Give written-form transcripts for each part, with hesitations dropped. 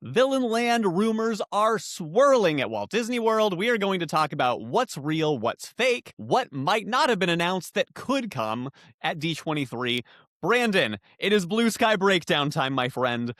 Villainland rumors are swirling at Walt Disney World. We are going to talk about what's real, what's fake, what might not have been announced that could come at D23. Brandon, it is Blue Sky Breakdown time, my friend.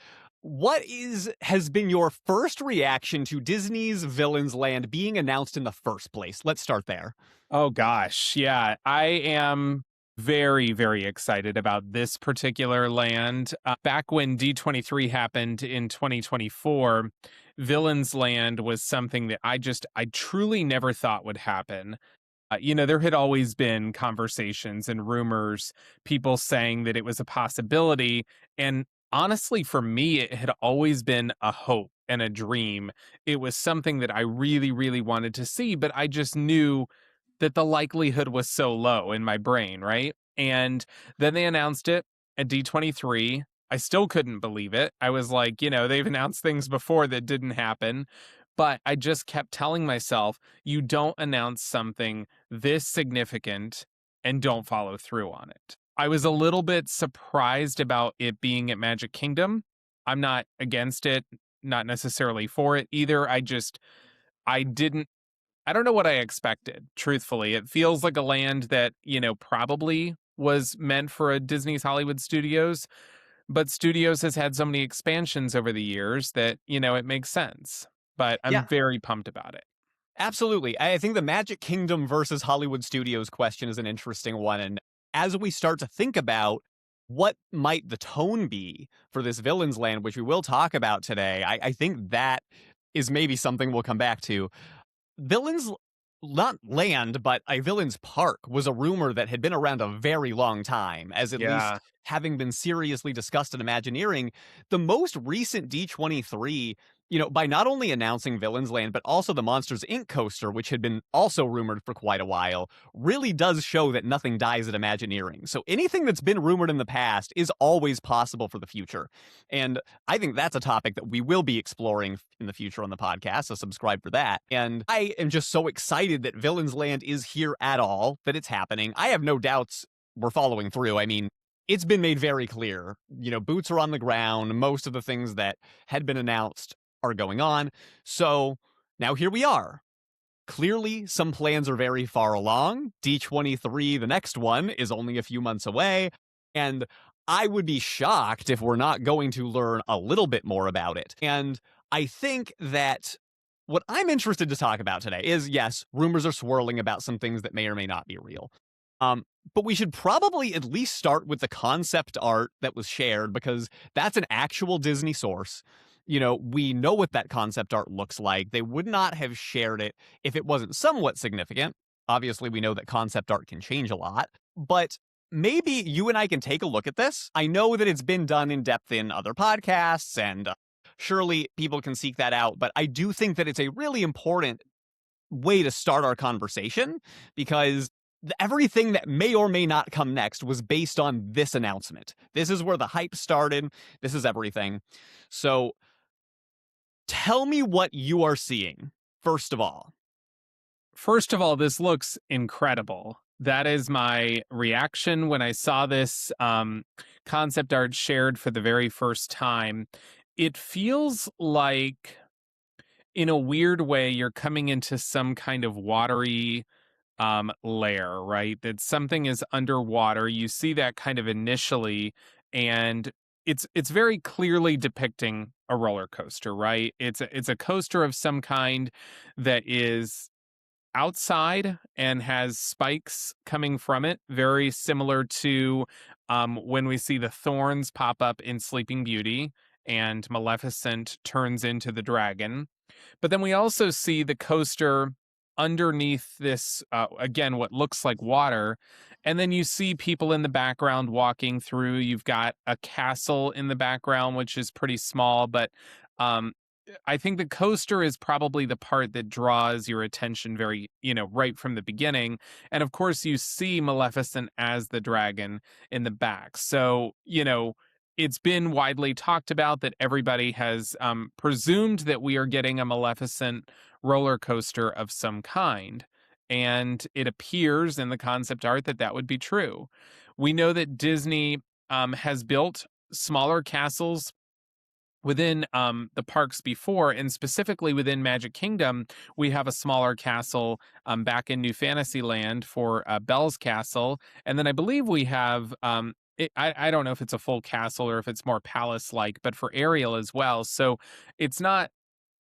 Has been your first reaction to Disney's Villains Land being announced in the first place? Let's start there. Oh gosh, yeah. I am very, very excited about this particular land. Back when D23 happened in 2024, Villains Land was something that I truly never thought would happen. There had always been conversations and rumors, people saying that it was a possibility. And honestly, for me, it had always been a hope and a dream. It was something that I really, really wanted to see, but I just knew that the likelihood was so low in my brain, right? And then they announced it at D23. I still couldn't believe it. I was like, they've announced things before that didn't happen. But I just kept telling myself, you don't announce something this significant and don't follow through on it. I was a little bit surprised about it being at Magic Kingdom. I'm not against it, not necessarily for it either. I didn't I don't know what I expected, truthfully. It feels like a land that, probably was meant for a Disney's Hollywood Studios, but Studios has had so many expansions over the years that, it makes sense. But I'm Yeah, very pumped about it. absolutely. I think the Magic Kingdom versus Hollywood Studios question is an interesting one. And as we start to think about what might the tone be for this Villains Land, which we will talk about today, I think that is maybe something we'll come back to. Villains, not land, but a Villains Park was a rumor that had been around a very long time, as at Yeah. least having been seriously discussed in Imagineering. The most recent D23, by not only announcing Villains Land, but also the Monsters Inc. coaster, which had been also rumored for quite a while, really does show that nothing dies at Imagineering. So anything that's been rumored in the past is always possible for the future. And I think that's a topic that we will be exploring in the future on the podcast, so subscribe for that. And I am just so excited that Villains Land is here at all, that it's happening. I have no doubts we're following through. I mean, it's been made very clear. Boots are on the ground. Most of the things that had been announced are going on. So now here we are. Clearly, some plans are very far along. D23, the next one, is only a few months away. And I would be shocked if we're not going to learn a little bit more about it. And I think that what I'm interested to talk about today is, yes, rumors are swirling about some things that may or may not be real. But we should probably at least start with the concept art that was shared, because that's an actual Disney source. We know what that concept art looks like. They would not have shared it if it wasn't somewhat significant. Obviously, we know that concept art can change a lot, but maybe you and I can take a look at this. I know that it's been done in depth in other podcasts, and surely people can seek that out, but I do think that it's a really important way to start our conversation, because everything that may or may not come next was based on this announcement. This is where the hype started. This is everything. So tell me what you are seeing, first of all. First of all, this looks incredible. That is my reaction when I saw this concept art shared for the very first time. It feels like, in a weird way, you're coming into some kind of watery layer, right? That something is underwater. You see that kind of initially, and it's very clearly depicting a roller coaster, right? It's a coaster of some kind that is outside and has spikes coming from it, very similar to when we see the thorns pop up in Sleeping Beauty and Maleficent turns into the dragon. But then we also see the coaster underneath this, again, what looks like water. And then you see people in the background walking through. You've got a castle in the background, which is pretty small, but um, I think the coaster is probably the part that draws your attention very, right from the beginning. And of course, you see Maleficent as the dragon in the back. So, it's been widely talked about that everybody has presumed that we are getting a Maleficent roller coaster of some kind. And it appears in the concept art that that would be true. We know that Disney has built smaller castles within the parks before, and specifically within Magic Kingdom, we have a smaller castle back in New Fantasyland for Belle's Castle, and then I believe we have. I don't know if it's a full castle or if it's more palace like, but for Ariel as well. So it's not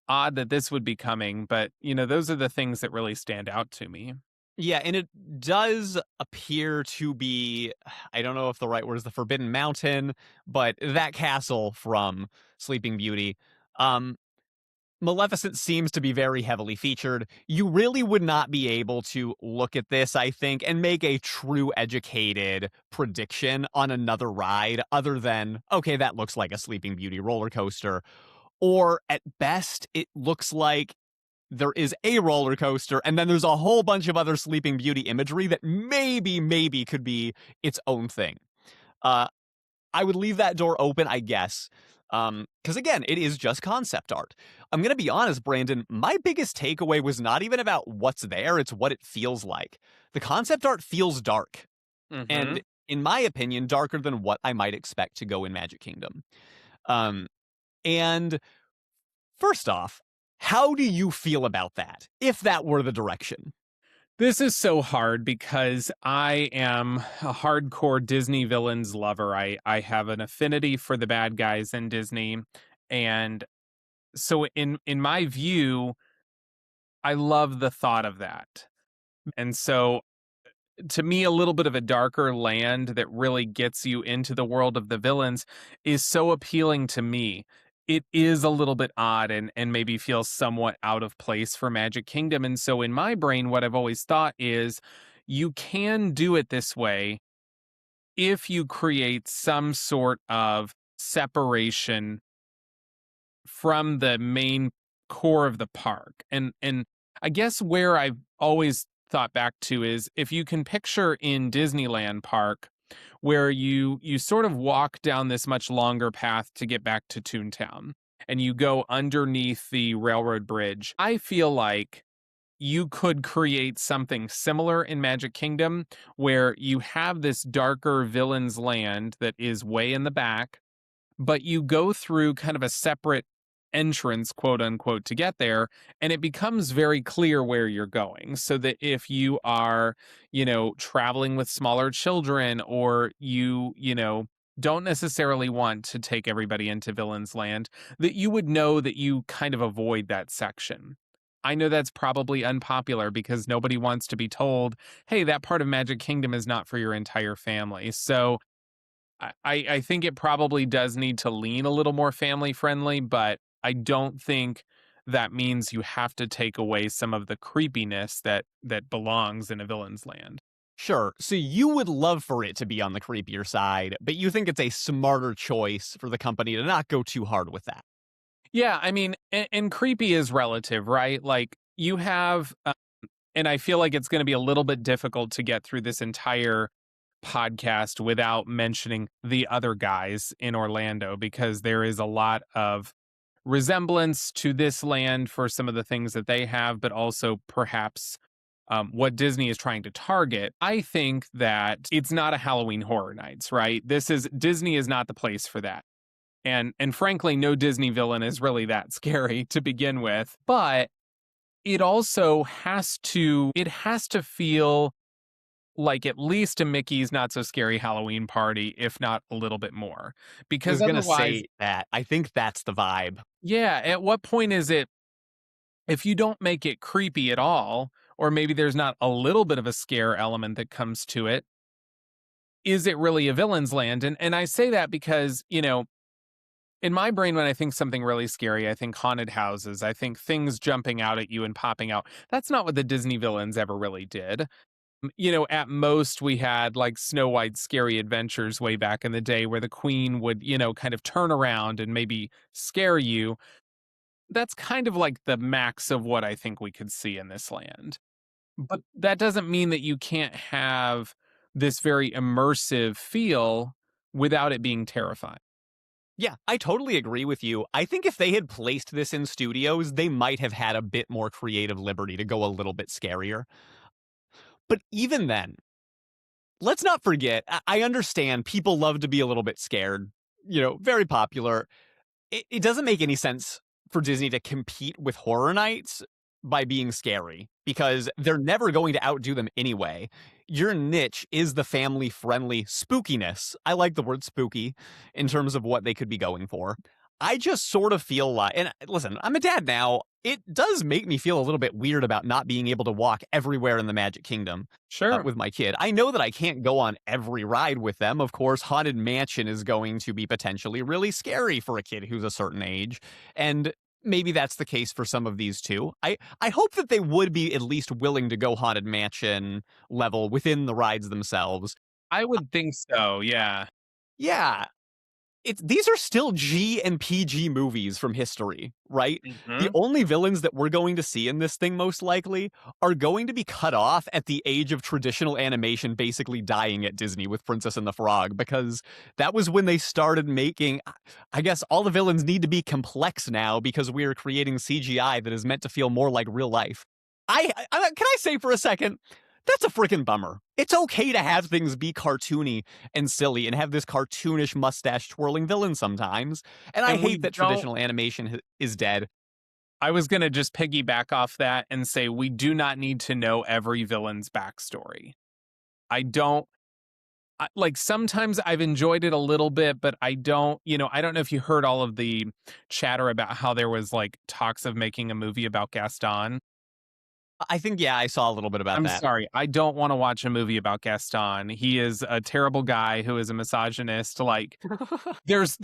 odd that this would be coming, but those are the things that really stand out to me. Yeah, and it does appear to be, I don't know if the right word is the Forbidden Mountain, but that castle from Sleeping Beauty. Um, Maleficent seems to be very heavily featured. You really would not be able to look at this, I think, and make a true educated prediction on another ride other than, okay, that looks like a Sleeping Beauty roller coaster. Or at best, it looks like there is a roller coaster, and then there's a whole bunch of other Sleeping Beauty imagery that maybe could be its own thing. Uh, I would leave that door open, I guess. Because again, it is just concept art. I'm gonna be honest, Brandon, my biggest takeaway was not even about what's there, it's what it feels like. The concept art feels dark, Hmm. and in my opinion, darker than what I might expect to go in Magic Kingdom. Um, and first off, how do you feel about that, if that were the direction? This is so hard because I am a hardcore Disney villains lover. I have an affinity for the bad guys in Disney, and so in my view, I love the thought of that. And so to me, a little bit of a darker land that really gets you into the world of the villains is so appealing to me. It is a little bit odd and maybe feels somewhat out of place for Magic Kingdom. And so in my brain, what I've always thought is you can do it this way if you create some sort of separation from the main core of the park. And I guess where I've always thought back to is if you can picture in Disneyland Park where you sort of walk down this much longer path to get back to Toontown and you go underneath the railroad bridge. I feel like you could create something similar in Magic Kingdom where you have this darker villains land that is way in the back, but you go through kind of a separate entrance, quote unquote, to get there. And it becomes very clear where you're going. So that if you are, traveling with smaller children or don't necessarily want to take everybody into Villain's Land, that you would know that you kind of avoid that section. I know that's probably unpopular because nobody wants to be told, hey, that part of Magic Kingdom is not for your entire family. So I think it probably does need to lean a little more family friendly, but I don't think that means you have to take away some of the creepiness that belongs in a villain's land. Sure, so you would love for it to be on the creepier side, but you think it's a smarter choice for the company to not go too hard with that. Yeah, I mean, and creepy is relative, right? Like you have, and I feel like it's going to be a little bit difficult to get through this entire podcast without mentioning the other guys in Orlando because there is a lot of resemblance to this land for some of the things that they have, but also perhaps what Disney is trying to target. I think that it's not a Halloween Horror Nights, right? Disney is not the place for that. And frankly, no Disney villain is really that scary to begin with. But it also has to feel like at least a Mickey's Not So Scary Halloween Party, if not a little bit more. I Because was gonna otherwise, say that. I think that's the vibe. yeah, at what point is it if you don't make it creepy at all, or maybe there's not a little bit of a scare element that comes to it, is it really a villain's land? And I say that because, in my brain, when I think something really scary, I think haunted houses. I think things jumping out at you and popping out. That's not what the Disney villains ever really did. At most we had like Snow White's Scary Adventures way back in the day where the queen would, kind of turn around and maybe scare you. That's kind of like the max of what I think we could see in this land. But that doesn't mean that you can't have this very immersive feel without it being terrifying. Yeah, I totally agree with you. I think if they had placed this in studios, they might have had a bit more creative liberty to go a little bit scarier. But even then, let's not forget, I understand people love to be a little bit scared, very popular. it doesn't make any sense for Disney to compete with Horror Nights by being scary because they're never going to outdo them anyway. Your niche is the family friendly spookiness. I like the word spooky in terms of what they could be going for. I just sort of feel like, and listen, I'm a dad now. It does make me feel a little bit weird about not being able to walk everywhere in the Magic Kingdom Sure. with my kid. I know that I can't go on every ride with them. Of course, Haunted Mansion is going to be potentially really scary for a kid who's a certain age. And maybe that's the case for some of these too. I hope that they would be at least willing to go Haunted Mansion level within the rides themselves. I would think so, yeah. Yeah, these are still G and PG movies from history, right? The Mhm. only villains that we're going to see in this thing most likely are going to be cut off at the age of traditional animation basically dying at Disney with Princess and the Frog because that was when they started making I guess all the villains need to be complex now because we're creating CGI that is meant to feel more like real life. Can I say for a second that's a freaking bummer. It's okay to have things be cartoony and silly and have this cartoonish mustache twirling villain sometimes. And I And we hate that don't traditional animation is dead. I was gonna just piggyback off that and say we do not need to know every villain's backstory. I don't like, sometimes I've enjoyed it a little bit, but I don't know if you heard all of the chatter about how there was, like, talks of making a movie about Gaston. I think, yeah, I saw a little bit about I'm that. sorry, I don't wanna watch a movie about Gaston. He is a terrible guy who is a misogynist, like, there's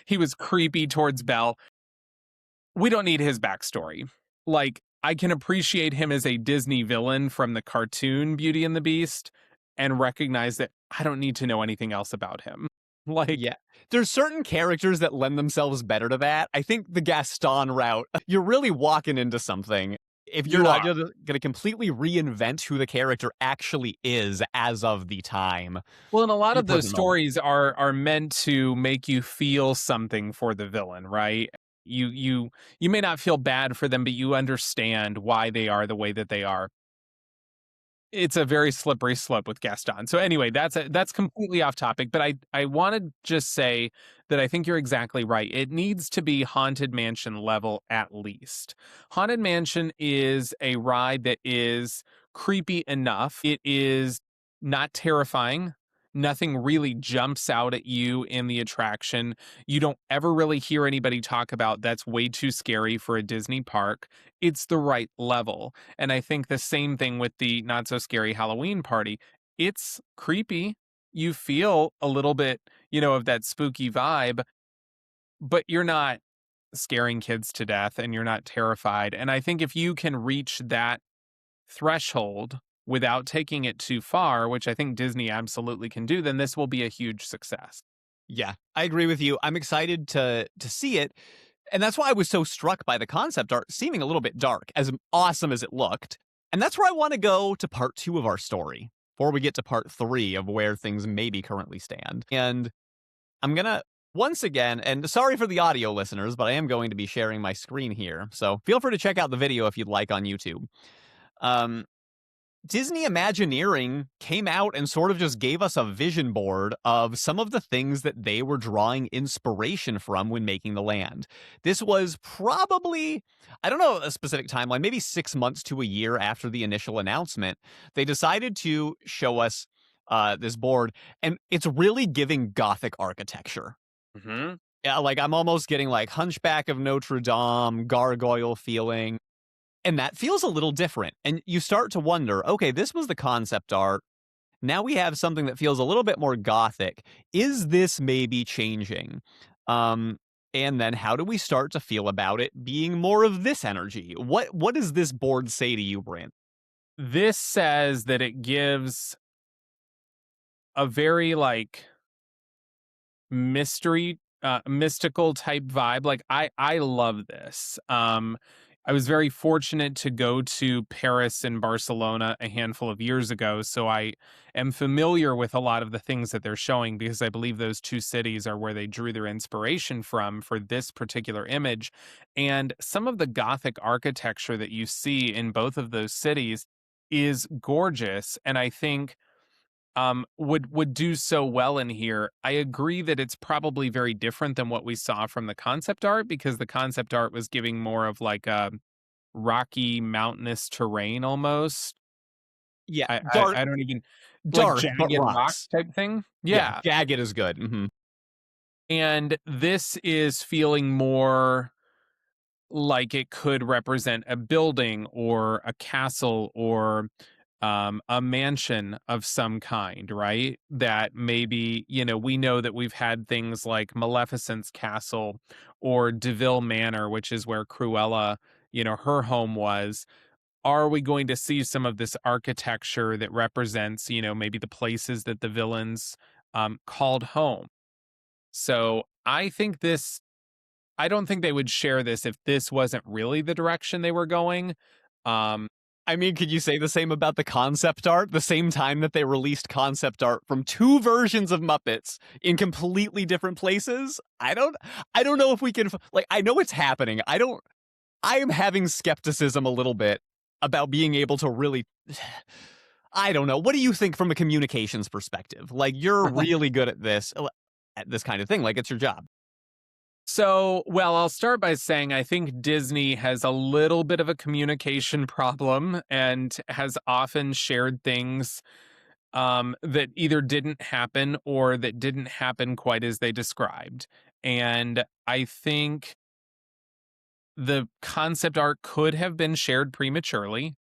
he was creepy towards Belle. We don't need his backstory. Like, I can appreciate him as a Disney villain from the cartoon Beauty and the Beast and recognize that I don't need to know anything else about him. Like, Yeah. There's certain characters that lend themselves better to that. I think the Gaston route, you're really walking into something if you're you not are. just going to completely reinvent who the character actually is as of the time. Well, and a lot You're of putting those them over. stories are meant to make you feel something for the villain, right? You may not feel bad for them, but you understand why they are the way that they are. It's a very slippery slope with Gaston. So anyway, that's completely off topic, but I want to just say that I think you're exactly right. It needs to be Haunted Mansion level at least. Haunted Mansion is a ride that is creepy enough. It is not terrifying. Nothing really jumps out at you in the attraction. You don't ever really hear anybody talk about that's way too scary for a Disney park. It's the right level. And I think the same thing with the not so scary Halloween party. It's creepy. You feel a little bit, of that spooky vibe, but you're not scaring kids to death and you're not terrified. And I think if you can reach that threshold without taking it too far, which I think Disney absolutely can do, then this will be a huge success. Yeah, I agree with you. I'm excited to see it. And that's why I was so struck by the concept art seeming a little bit dark, as awesome as it looked. And that's where I want to go to part 2 of our story, before we get to part 3 of where things maybe currently stand. And I'm going to once again, and sorry for the audio listeners, but I am going to be sharing my screen here. So feel free to check out the video if you'd like on YouTube. Um, Disney Imagineering came out and sort of just gave us a vision board of some of the things that they were drawing inspiration from when making the land. This was probably, I don't know a specific timeline, maybe 6 months to a year after the initial announcement. They decided to show us this board, and it's really giving Gothic architecture. Mhm. Yeah, like I'm almost getting like Hunchback of Notre Dame, gargoyle feeling. And that feels a little different. And you start to wonder, okay, this was the concept art. Now we have something that feels a little bit more gothic. Is this maybe changing? Um, and then how do we start to feel about it being more of this energy? What does this board say to you, Brant? This says that it gives a very, like, mystical type vibe. Like, I love this. I was very fortunate to go to Paris and Barcelona a handful of years ago, so I am familiar with a lot of the things that they're showing because I believe those two cities are where they drew their inspiration from for this particular image. And some of the Gothic architecture that you see in both of those cities is gorgeous, and I think would do so well in here. I agree that it's probably very different than what we saw from the concept art, because the concept art was giving more of like a rocky mountainous terrain almost. Yeah, I dark, I don't even like dark, but jagged rock rocks. type thing. Yeah, Yeah. jagged is good. And this is feeling more like it could represent a building or a castle or a mansion of some kind, right? That maybe, we know that we've had things like Maleficent's castle or Deville Manor, which is where Cruella, her home was. Are we going to see some of this architecture that represents, maybe the places that the villains called home? So I don't think they would share this if this wasn't really the direction they were going. Um, I mean, could you say the same about the concept art? The same time that they released concept art from two versions of Muppets in completely different places? I don't know if we can like I know it's happening. I am having skepticism a little bit about being able to really I don't know. What do you think from a communications perspective? Like you're really good at this kind of thing. Like it's your job. well, I'll start by saying I think Disney has a little bit of a communication problem and has often shared things that either didn't happen or that didn't happen quite as they described. And I think the concept art could have been shared prematurely.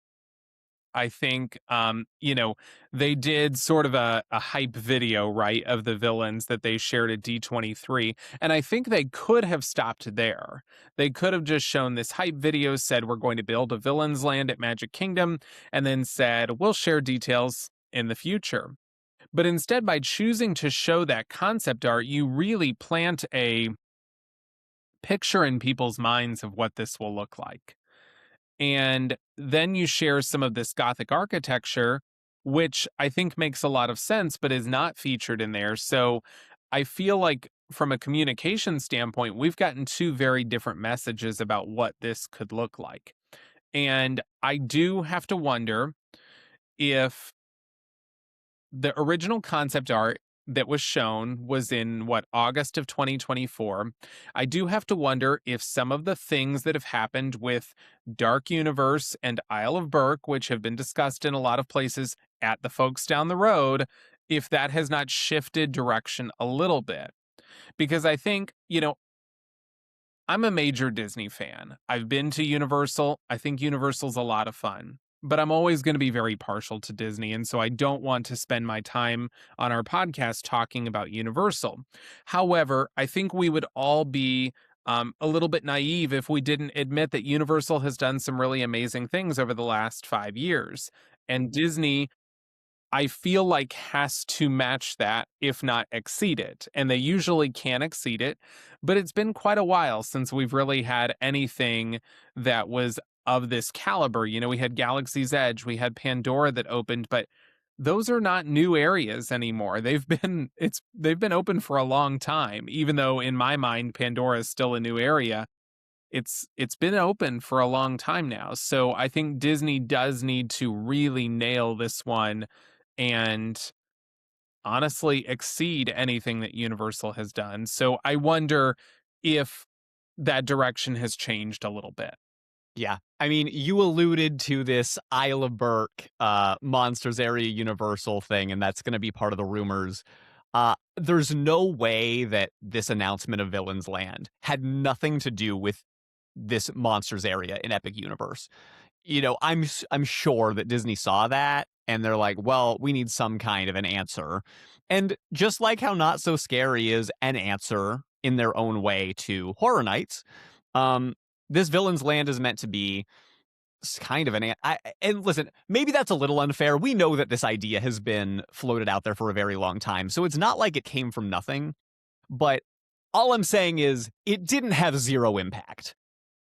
I think, they did sort of a hype video, right, of the villains that they shared at D23. And I think they could have stopped there. They could have just shown this hype video, said, we're going to build a villain's land at Magic Kingdom, and then said, we'll share details in the future. But instead, by choosing to show that concept art, you really plant a picture in people's minds of what this will look like. And then you share some of this Gothic architecture, which I think makes a lot of sense, but is not featured in there. So I feel like, from a communication standpoint, we've gotten two very different messages about what this could look like. And I do have to wonder if the original concept art that was shown was in August of 2024. I do have to wonder if some of the things that have happened with Dark Universe and Isle of Burke, which have been discussed in a lot of places at the folks down the road, if that has not shifted direction a little bit. Because I think, I'm a major Disney fan. I've been to Universal. I think Universal's a lot of fun. But I'm always going to be very partial to Disney. And so I don't want to spend my time on our podcast talking about Universal. However, I think we would all be a little bit naive if we didn't admit that Universal has done some really amazing things over the last 5 years. And Disney, I feel like, has to match that, if not exceed it. And they usually can exceed it, but it's been quite a while since we've really had anything that was of this caliber. We had Galaxy's Edge, we had Pandora that opened, but those are not new areas anymore. They've been open for a long time, even though in my mind Pandora is still a new area. It's been open for a long time now. So I think Disney does need to really nail this one and honestly exceed anything that Universal has done. So I wonder if that direction has changed a little bit. Yeah. I mean, you alluded to this Isle of Burke Monsters Area Universal thing, and that's going to be part of the rumors. There's no way that this announcement of Villains Land had nothing to do with this Monsters area in Epic Universe. I'm sure that Disney saw that and they're like, well, we need some kind of an answer. And just like how Not So Scary is an answer in their own way to Horror Nights, um, this Villain's Land is meant to be kind of and listen, maybe that's a little unfair. We know that this idea has been floated out there for a very long time, so it's not like it came from nothing. But all I'm saying is it didn't have zero impact.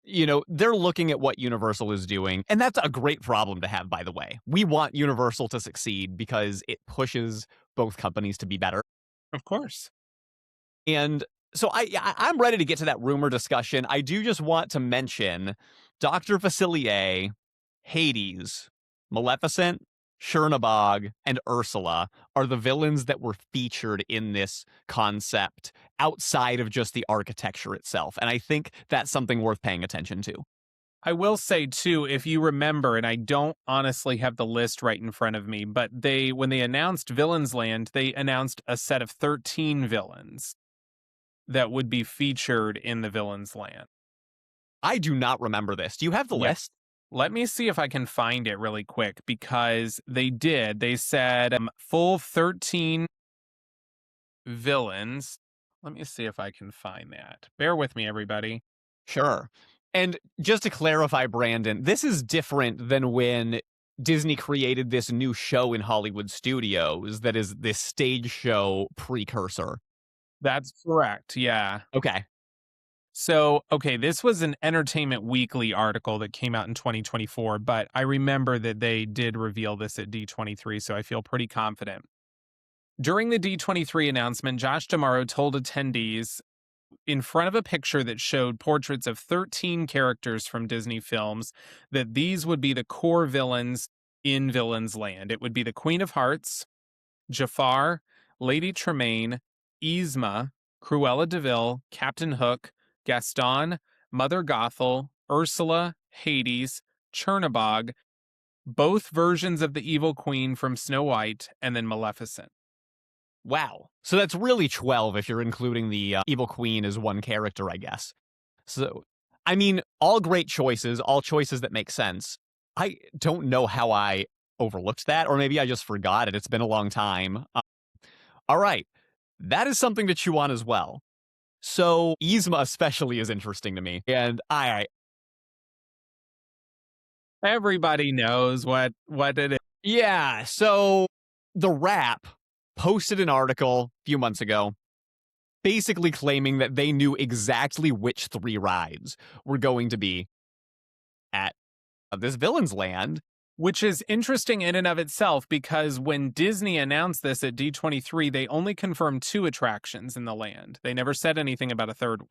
They're looking at what Universal is doing, and that's a great problem to have, by the way. We want Universal to succeed because it pushes both companies to be better. Of course. And so I'm ready to get to that rumor discussion. I do just want to mention Dr. Facilier, Hades, Maleficent, Chernabog, and Ursula are the villains that were featured in this concept outside of just the architecture itself. And I think that's something worth paying attention to. I will say too, if you remember, and I don't honestly have the list right in front of me, but when they announced Villains Land, they announced a set of 13 villains that would be featured in the Villains Land. I do not remember this. Do you have the Yeah. list? Let me see if I can find it really quick because they did. They said full 13 villains. Let me see if I can find that. Bear with me, everybody. Sure. And just to clarify, Brandon, this is different than when Disney created this new show in Hollywood studios that is this stage show precursor. That's correct. Yeah. Okay. So, okay, this was an Entertainment Weekly article that came out in 2024, but I remember that they did reveal this at D23, so I feel pretty confident. During the D23 announcement, Josh D'Amaro told attendees in front of a picture that showed portraits of 13 characters from Disney films that these would be the core villains in Villains Land. It would be the Queen of Hearts, Jafar, Lady Tremaine, Yzma, Cruella de Vil, Captain Hook, Gaston, Mother Gothel, Ursula, Hades, Chernabog, both versions of the Evil Queen from Snow White, and then Maleficent. Wow. So that's really 12 if you're including the Evil Queen as one character, I guess. So, I mean, all great choices, all choices that make sense. I don't know how I overlooked that, or maybe I just forgot it. It's been a long time. All right. That is something to chew on as well. So, Yzma especially is interesting to me. And Everybody knows what it is. yeah, so The Wrap posted an article a few months ago basically claiming that they knew exactly which 3 rides were going to be at this Villains Land. Which is interesting in and of itself because when Disney announced this at D23, they only confirmed 2 attractions in the land. They never said anything about a third one.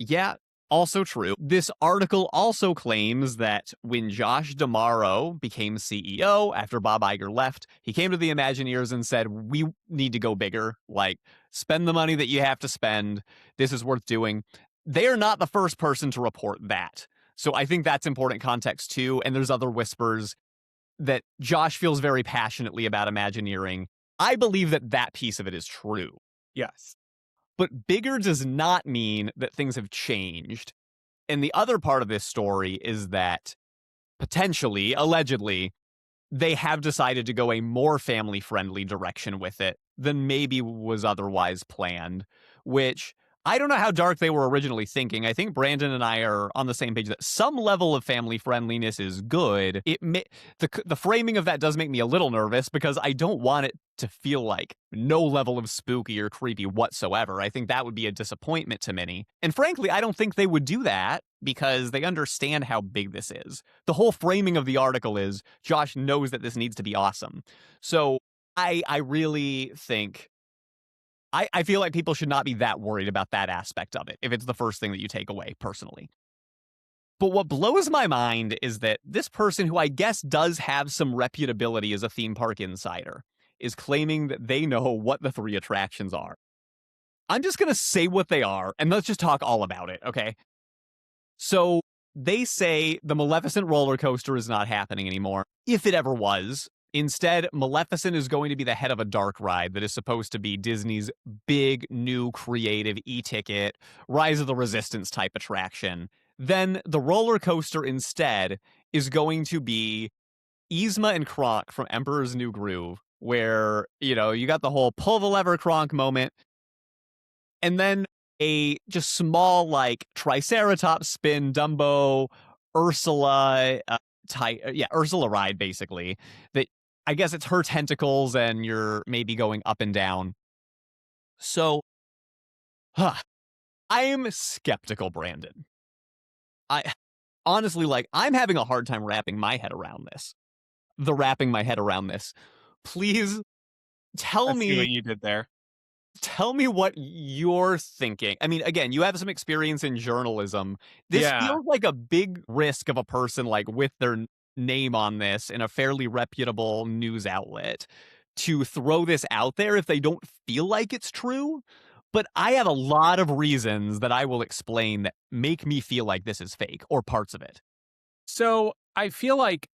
Yeah, also true. This article also claims that when Josh D'Amaro became CEO after Bob Iger left, he came to the Imagineers and said, we need to go bigger. Like, spend the money that you have to spend. This is worth doing. They are not the first person to report that. So I think that's important context too. And there's other whispers that Josh feels very passionately about Imagineering. I believe that that piece of it is true. Yes. But bigger does not mean that things have changed. And the other part of this story is that potentially, allegedly, they have decided to go a more family-friendly direction with it than maybe was otherwise planned, which I don't know how dark they were originally thinking. I think Brandon and I are on the same page that some level of family friendliness is good. The framing of that does make me a little nervous because I don't want it to feel like no level of spooky or creepy whatsoever. I think that would be a disappointment to many. And frankly, I don't think they would do that because they understand how big this is. The whole framing of the article is Josh knows that this needs to be awesome. So I really think I feel like people should not be that worried about that aspect of it if it's the first thing that you take away personally. But what blows my mind is that this person, who I guess does have some reputability as a theme park insider, is claiming that they know what the 3 attractions are. I'm just going to say what they are, and let's just talk all about it, okay? So they say the Maleficent roller coaster is not happening anymore, if it ever was. Instead, Maleficent is going to be the head of a dark ride that is supposed to be Disney's big, new, creative e-ticket, Rise of the Resistance type attraction. Then the roller coaster instead is going to be Yzma and Kronk from Emperor's New Groove, where, you got the whole pull the lever Kronk moment, and then a just small, like, Triceratops spin, Dumbo, Ursula, Ursula ride, basically, that I guess it's her tentacles and you're maybe going up and down. So, I am skeptical, Brandon. I honestly, I'm having a hard time wrapping my head around this. Wrapping my head around this. Please tell I see me what you did there. tell me what you're thinking. I mean, again, you have some experience in journalism. This Yeah. feels like a big risk of a person with their name on this in a fairly reputable news outlet to throw this out there if they don't feel like it's true. But I have a lot of reasons that I will explain that make me feel like this is fake or parts of it. So I feel like,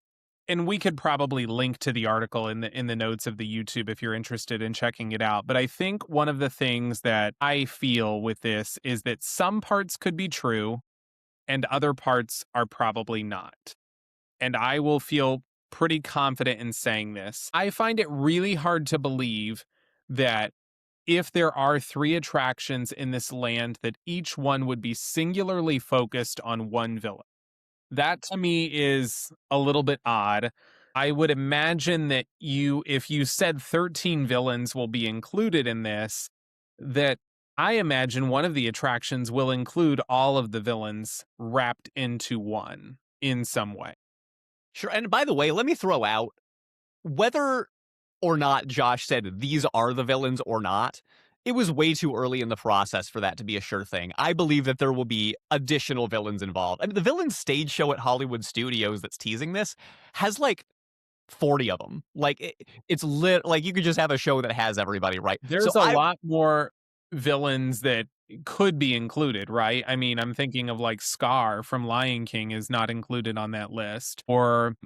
and we could probably link to the article in the notes of the YouTube if you're interested in checking it out. But I think one of the things that I feel with this is that some parts could be true and other parts are probably not. And I will feel pretty confident in saying this. I find it really hard to believe that if there are three attractions in this land, that each one would be singularly focused on one villain. That to me is a little bit odd. I would imagine that if you said 13 villains will be included in this, that I imagine one of the attractions will include all of the villains wrapped into one in some way. Sure. And by the way, let me throw out whether or not Josh said these are the villains or not. It was way too early in the process for that to be a sure thing. I believe that there will be additional villains involved. I mean, the villains stage show at Hollywood Studios that's teasing this has like 40 of them. Like it's lit. Like you could just have a show that has everybody, right? So There's a lot more villains that could be included, right? I mean, I'm thinking of like Scar from Lion King is not included on that list. Or,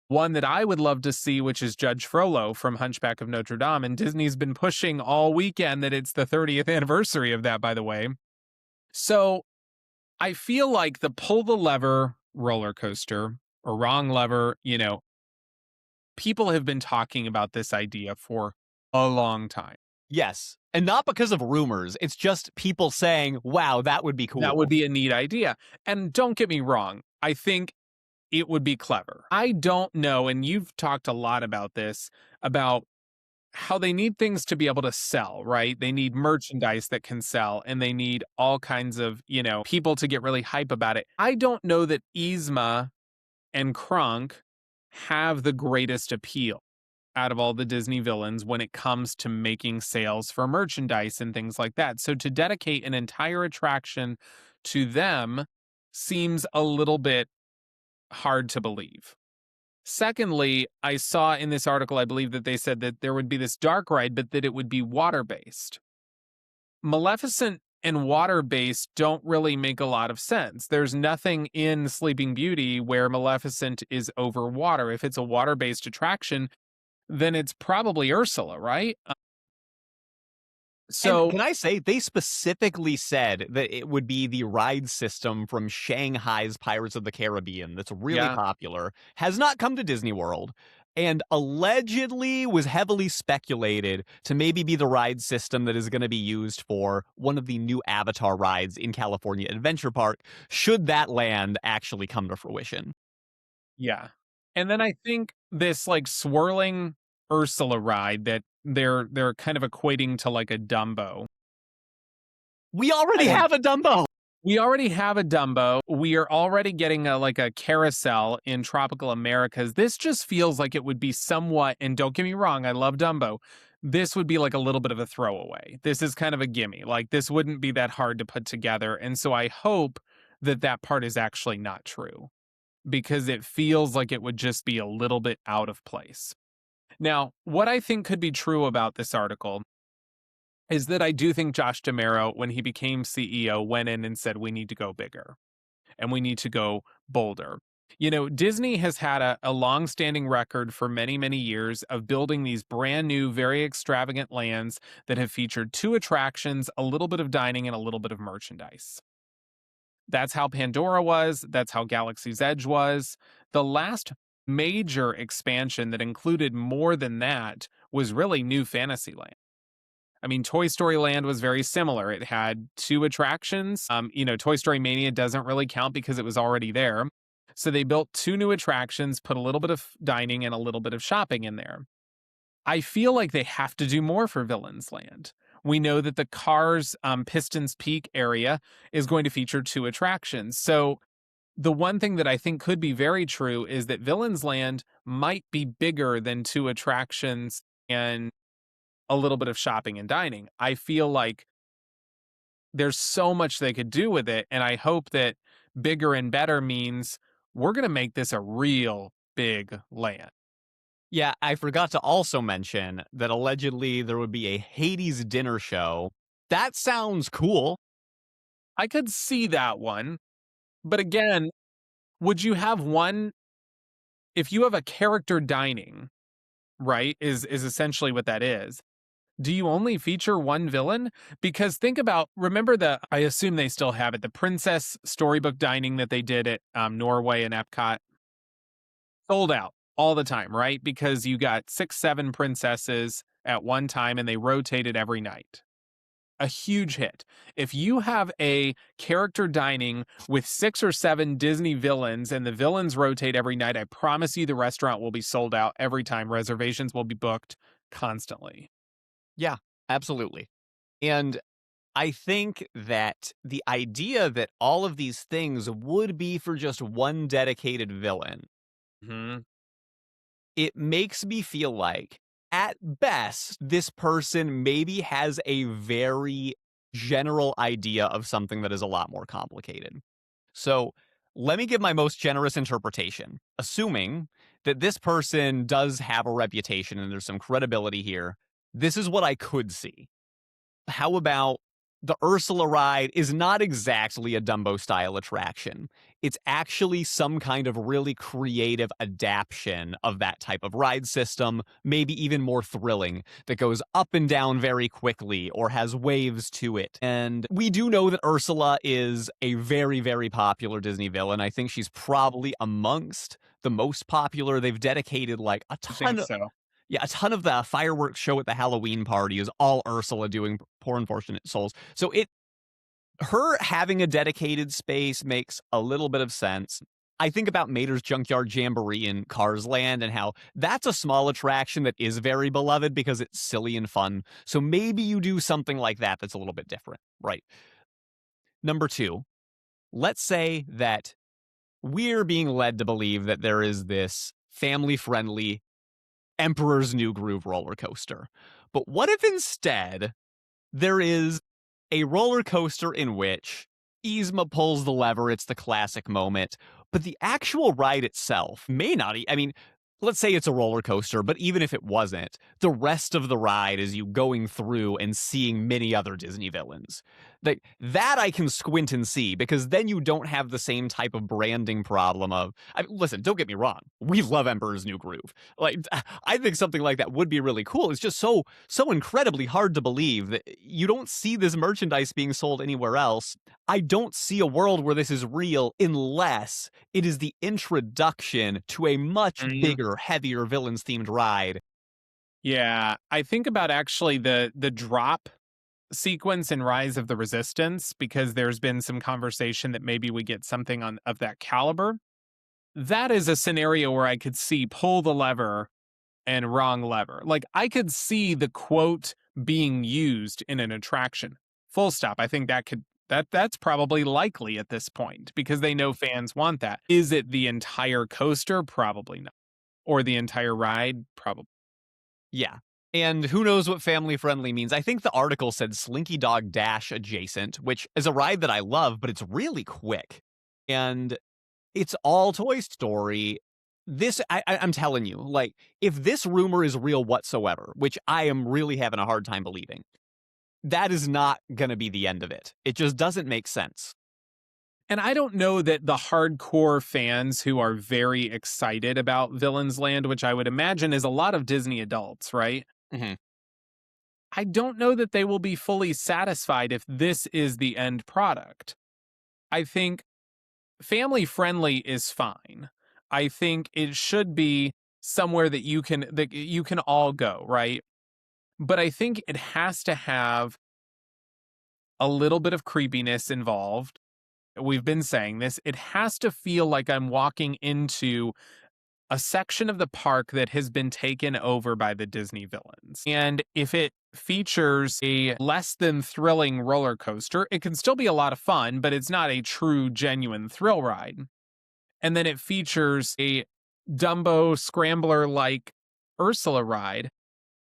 one that I would love to see, which is Judge Frollo from Hunchback of Notre Dame. And Disney's been pushing all weekend that it's the 30th anniversary of that, by the way. So I feel like the pull the lever roller coaster or wrong lever, people have been talking about this idea for a long time. yes, and not because of rumors. It's just people saying, "Wow, that would be That would cool." be a neat idea. And don't get me wrong, I think it would be clever. I don't know, and you've talked a lot about this, about how they need things to be able to sell, right? They need merchandise that can sell, and they need all kinds of, people to get really hype about it. I don't know that Yzma and Kronk have the greatest appeal out of all the Disney villains when it comes to making sales for merchandise and things like that. So to dedicate an entire attraction to them seems a little bit hard to believe. Secondly, I saw in this article, I believe that they said that there would be this dark ride, but that it would be water based. Maleficent and water based don't really make a lot of sense. There's nothing in Sleeping Beauty where Maleficent is over water. If it's a water based attraction, then it's probably Ursula, right? And So can I say, they specifically said that it would be the ride system from Shanghai's Pirates of the Caribbean that's really yeah, popular, has not come to Disney World, and allegedly was heavily speculated to maybe be the ride system that is going to be used for one of the new Avatar rides in California Adventure Park, should that land actually come to fruition. yeah. And then I think this like swirling Ursula ride that they're kind of equating to like a Dumbo. We I already don't have a Dumbo! We already have a Dumbo. We are already getting a carousel in tropical Americas. This just feels like it would be somewhat, and don't get me wrong, I love Dumbo. This would be like a little bit of a throwaway. This is kind of a gimme. Like this wouldn't be that hard to put together. And so I hope that that part is actually not true because it feels like it would just be a little bit out of place. Now, what I think could be true about this article is that I do think Josh DeMero, when he became CEO, went in and said, we need to go bigger and we need to go bolder. Disney has had a long-standing record for many, many years of building these brand new, very extravagant lands that have featured two attractions, a little bit of dining, and a little bit of merchandise. That's how Pandora was. That's how Galaxy's Edge was. The last major expansion that included more than that was really New Fantasyland. I mean, Toy Story Land was very similar. It had two attractions. Toy Story Mania doesn't really count because it was already there. So they built two new attractions, put a little bit of dining and a little bit of shopping in there. I feel like they have to do more for Villains Land. We know that the Cars Pistons Peak area is going to feature two attractions. So the one thing that I think could be very true is that Villains Land might be bigger than two attractions and a little bit of shopping and dining. I feel like there's so much they could do with it. And I hope that bigger and better means we're going to make this a real, big land. Yeah, I forgot to also mention that allegedly there would be a Hades dinner show. That sounds cool. I could see that one, but again, would you have one if you have a character dining, right? Is essentially what that is. Do you only feature one villain? Because think about, remember I assume they still have it, the Princess Storybook Dining that they did at Norway and Epcot, sold out all the time, right? Because you got 6, 7 princesses at one time and they rotated every night. A huge hit. If you have a character dining with 6 or 7 Disney villains and the villains rotate every night, I promise you the restaurant will be sold out every time. Reservations will be booked constantly. Yeah, absolutely. And I think that the idea that all of these things would be for just one dedicated villain, Mhm. it makes me feel like, at best, this person maybe has a very general idea of something that is a lot more complicated. So let me give my most generous interpretation, assuming that this person does have a reputation and there's some credibility here. This is what I could see. How about the Ursula ride is not exactly a Dumbo style attraction. It's actually some kind of really creative adaptation of that type of ride system, maybe even more thrilling, that goes up and down very quickly or has waves to it. And we do know that Ursula is a very, very popular Disney villain. I think she's probably amongst the most popular. They've dedicated like a I think ton so. yeah, a ton of the fireworks show at the Halloween party is all Ursula doing Poor Unfortunate Souls. So her having a dedicated space makes a little bit of sense. I think about Mater's Junkyard Jamboree in Cars Land and how that's a small attraction that is very beloved because it's silly and fun. So maybe you do something like that that's a little bit different, right? Number two, let's say that we're being led to believe that there is this family friendly Emperor's New Groove roller coaster. But what if instead there is a roller coaster in which Yzma pulls the lever, it's the classic moment, but the actual ride itself may not. I mean, let's say it's a roller coaster, but even if it wasn't, the rest of the ride is you going through and seeing many other Disney villains. That I can squint and see because then you don't have the same type of branding problem of. Listen, don't get me wrong, we love Emperor's New Groove. Like, I think something like that would be really cool. It's just so incredibly hard to believe that you don't see this merchandise being sold anywhere else. I don't see a world where this is real unless it is the introduction to a much Mhm. bigger, heavier villains themed ride. Yeah, I think about actually the drop sequence in Rise of the Resistance because there's been some conversation that maybe we get something on of that caliber. That is a scenario where I could see pull the lever and wrong lever. Like I could see the quote being used in an attraction. Full stop. I think that's probably likely at this point because they know fans want that. Is it the entire coaster? Probably not. Or the entire ride? Probably. Yeah. And who knows what family friendly means? I think the article said Slinky Dog Dash adjacent, which is a ride that I love, but it's really quick. And it's all Toy Story. I'm telling you, like, if this rumor is real whatsoever, which I am really having a hard time believing, that is not going to be the end of it. It just doesn't make sense. And I don't know that the hardcore fans who are very excited about Villains Land, which I would imagine is a lot of Disney adults, right? Mhm. I don't know that they will be fully satisfied if this is the end product. I think family friendly is fine. I think it should be somewhere that you can all go, right? But I think it has to have a little bit of creepiness involved. We've been saying this. It has to feel like I'm walking into a section of the park that has been taken over by the Disney villains. And if it features a less than thrilling roller coaster, it can still be a lot of fun, but it's not a true, genuine thrill ride. And then it features a Dumbo scrambler like Ursula ride.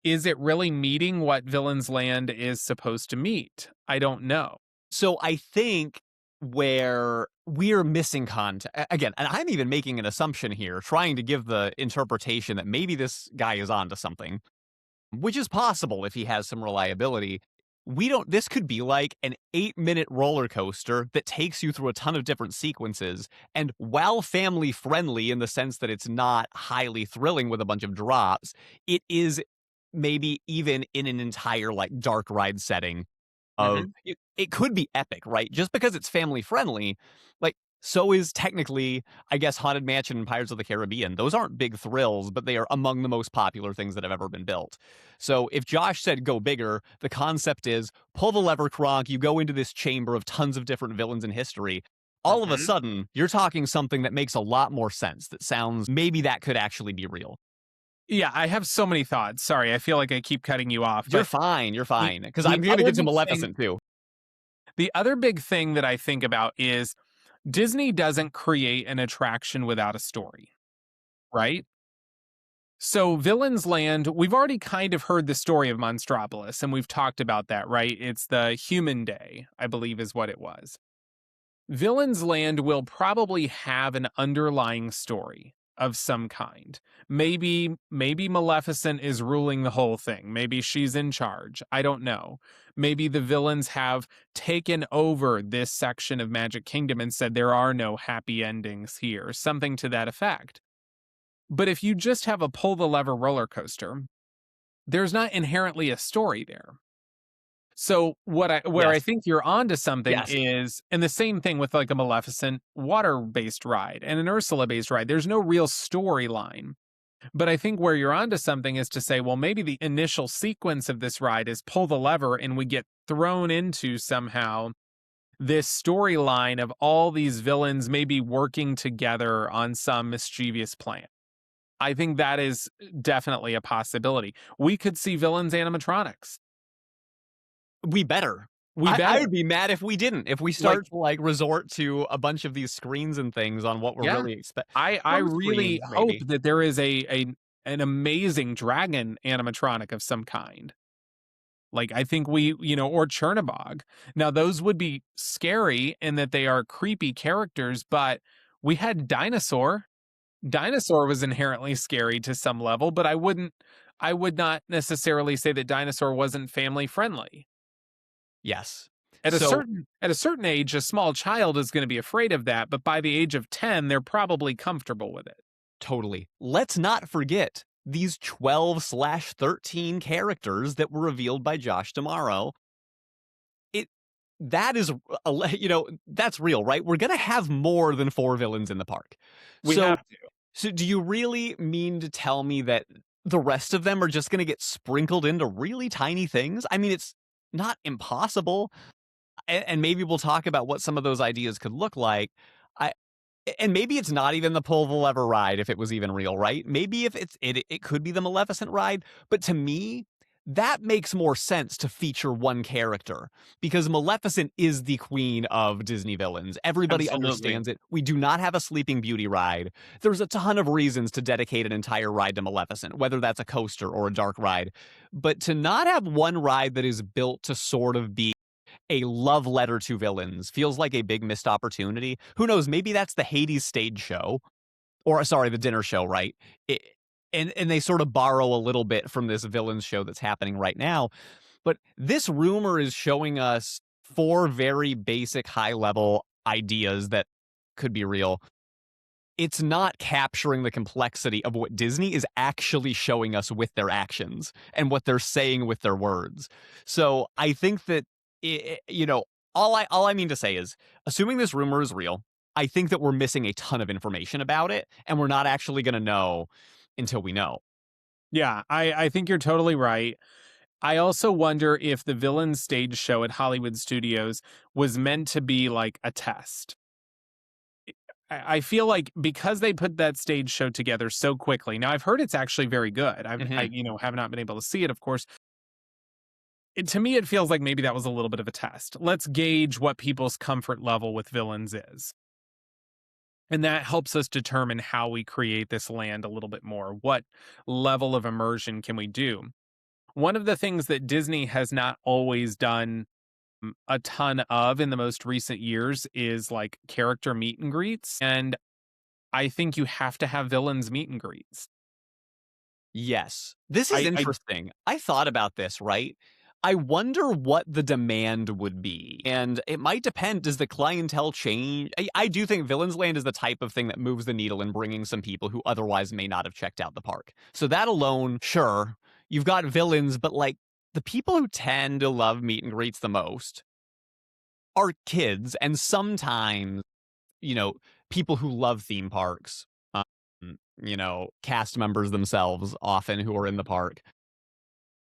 Is it really meeting what Villains Land is supposed to meet? I don't know. So I think where we're missing context again, and I'm even making an assumption here, trying to give the interpretation that maybe this guy is onto something, which is possible if he has some reliability. We don't This could be like an 8-minute roller coaster that takes you through a ton of different sequences, and while family friendly in the sense that it's not highly thrilling with a bunch of drops, it is maybe even in an entire, like, dark ride setting of Mhm. it could be epic, right? Just because it's family friendly, like, so is technically, I guess, Haunted Mansion and Pirates of the Caribbean. Those aren't big thrills, but they are among the most popular things that have ever been built. So if Josh said go bigger, the concept is pull the lever, Kronk, you go into this chamber of tons of different villains in history. All of a Mhm. sudden, you're talking something that makes a lot more sense, that sounds maybe that could actually be real. Yeah, I have so many thoughts. Sorry, I feel like I keep cutting you off, but You're the fine, because the I'm gonna other get to big thing Maleficent too. the other big thing that I think about is Disney doesn't create an attraction without a story, right? So Villains Land, we've already kind of heard the story of Monstropolis, and we've talked about that, right? It's the Human Day, I believe is what it was. Villains Land will probably have an underlying story of some kind. Maybe Maleficent is ruling the whole thing. Maybe she's in charge. I don't know. Maybe the villains have taken over this section of Magic Kingdom and said there are no happy endings here, something to that effect. But if you just have a pull the lever roller coaster, there's not inherently a story there. So where I Yes. think you're onto something Yes. is, and the same thing with like a Maleficent water-based ride and an Ursula-based ride. There's no real storyline. But I think where you're onto something is to say, well, maybe the initial sequence of this ride is pull the lever and we get thrown into somehow this storyline of all these villains maybe working together on some mischievous plan. I think that is definitely a possibility. We could see villains animatronics. We better. We I better. would be mad if we didn't. If we Like, start to, like, resort to a bunch of these screens and things on what we're yeah. really expect I some really screens, hope maybe. that there is a an amazing dragon animatronic of some kind. Like I think or Chernabog. Now those would be scary in that they are creepy characters, but we had Dinosaur. Dinosaur was inherently scary to some level, but I would not necessarily say that Dinosaur wasn't family friendly. Yes. At a So, certain age, a small child is going to be afraid of that, but by the age of 10, they're probably comfortable with it. totally. Let's not forget these 12/13 characters that were revealed by Josh Tomorrow. It that is that's real, right? We're gonna have more than 4 villains in the park. We So have to. so do you really mean to tell me that the rest of them are just gonna get sprinkled into really tiny things? I mean, it's not impossible, and maybe we'll talk about what some of those ideas could look like. I and maybe it's not even the pull the lever ride if it was even real, right? Maybe if it could be the Maleficent ride, but to me, that makes more sense to feature one character because Maleficent is the queen of Disney villains. Everybody Absolutely. understands it. We do not have a Sleeping Beauty ride. There's a ton of reasons to dedicate an entire ride to Maleficent, whether that's a coaster or a dark ride. But to not have one ride that is built to sort of be a love letter to villains feels like a big missed opportunity. Who knows? Maybe that's the Hades stage show, or sorry, the dinner show, right? It, and they sort of borrow a little bit from this villains show that's happening right now. But this rumor is showing us 4 very basic, high level ideas that could be real. It's not capturing the complexity of what Disney is actually showing us with their actions and what they're saying with their words. So I think that all I mean to say is, assuming this rumor is real, I think that we're missing a ton of information about it, and we're not actually going to know until we know. Yeah, I think you're totally right. I also wonder if the villain stage show at Hollywood Studios was meant to be like a test. I feel like because they put that stage show together so quickly. Now I've heard it's actually very good. I Hmm. have not been able to see it, of course. To me, it feels like maybe that was a little bit of a test. Let's gauge what people's comfort level with villains is. And that helps us determine how we create this land a little bit more. What level of immersion can we do? One of the things that Disney has not always done a ton of in the most recent years is like character meet and greets. And I think you have to have villains meet and greets. Yes. This is I interesting. I thought about this, right? I wonder what the demand would be. And it might depend. Does the clientele change? I do think Villains Land is the type of thing that moves the needle in bringing some people who otherwise may not have checked out the park. So that alone, sure, you've got villains, but like the people who tend to love meet and greets the most are kids and sometimes, you know, people who love theme parks. Cast members themselves often who are in the park,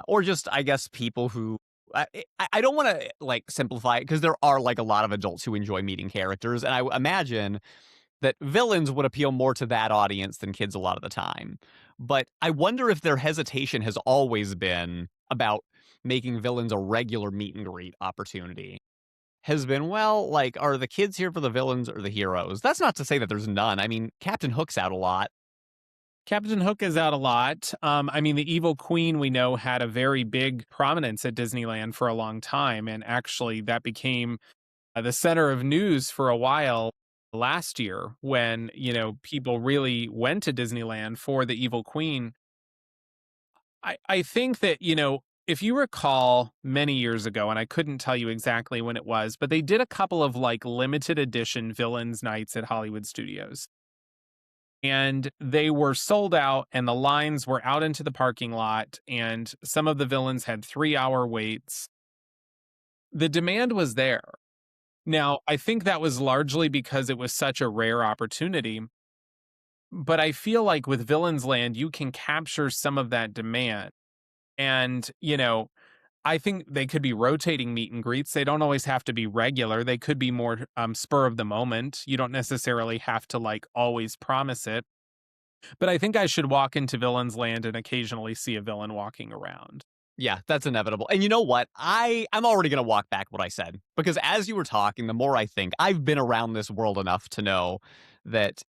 or just I guess people who I don't want to like simplify it because there are like a lot of adults who enjoy meeting characters, and I imagine that villains would appeal more to that audience than kids a lot of the time. But I wonder if their hesitation has always been about making villains a regular meet and greet opportunity. Has been, well, like, are the kids here for the villains or the heroes? That's not to say that there's none. I mean, Captain Hook's out a lot. Captain Hook is out a lot. I mean, the Evil Queen we know had a very big prominence at Disneyland for a long time, and actually that became the center of news for a while last year when people really went to Disneyland for the Evil Queen. I think that if you recall many years ago, and I couldn't tell you exactly when it was, but they did a couple of like limited edition villains nights at Hollywood Studios. And they were sold out, and the lines were out into the parking lot, and some of the villains had 3-hour waits. The demand was there. Now, I think that was largely because it was such a rare opportunity, but I feel like with Villains Land, you can capture some of that demand. And, I think they could be rotating meet and greets. They don't always have to be regular. They could be more spur of the moment. You don't necessarily have to like always promise it. But I think I should walk into Villains Land and occasionally see a villain walking around. Yeah, that's inevitable. And you know what? I'm already going to walk back what I said because as you were talking, the more I think I've been around this world enough to know that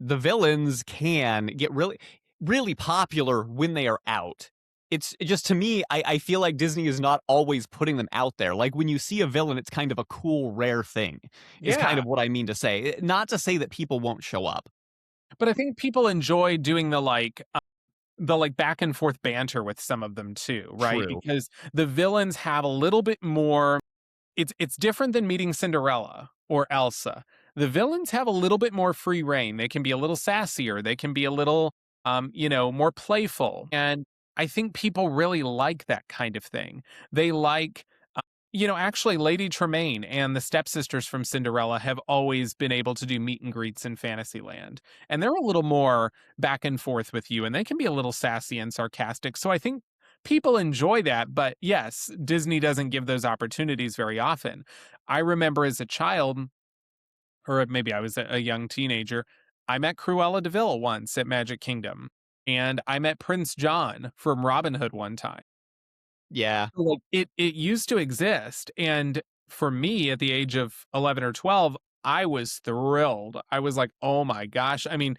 the villains can get really, really popular when they are out. It's just to me, I feel like Disney is not always putting them out there. Like when you see a villain, it's kind of a cool, rare thing, is kind Yeah. of what I mean to say. Not to say that people won't show up. But I think people enjoy doing the back and forth banter with some of them too, right? True. Because the villains have a little bit more. It's different than meeting Cinderella or Elsa. The villains have a little bit more free reign. They can be a little sassier. They can be a little, more playful. And I think people really like that kind of thing. They like, actually, Lady Tremaine and the stepsisters from Cinderella have always been able to do meet and greets in Fantasyland. And they're a little more back and forth with you, and they can be a little sassy and sarcastic. So I think people enjoy that. But yes, Disney doesn't give those opportunities very often. I remember as a child, or maybe I was a young teenager, I met Cruella de Vil once at Magic Kingdom. And I met Prince John from Robin Hood one time. Yeah. Like, it used to exist, and for me, at the age of 11 or 12, I was thrilled. I was like, "Oh my gosh." I mean,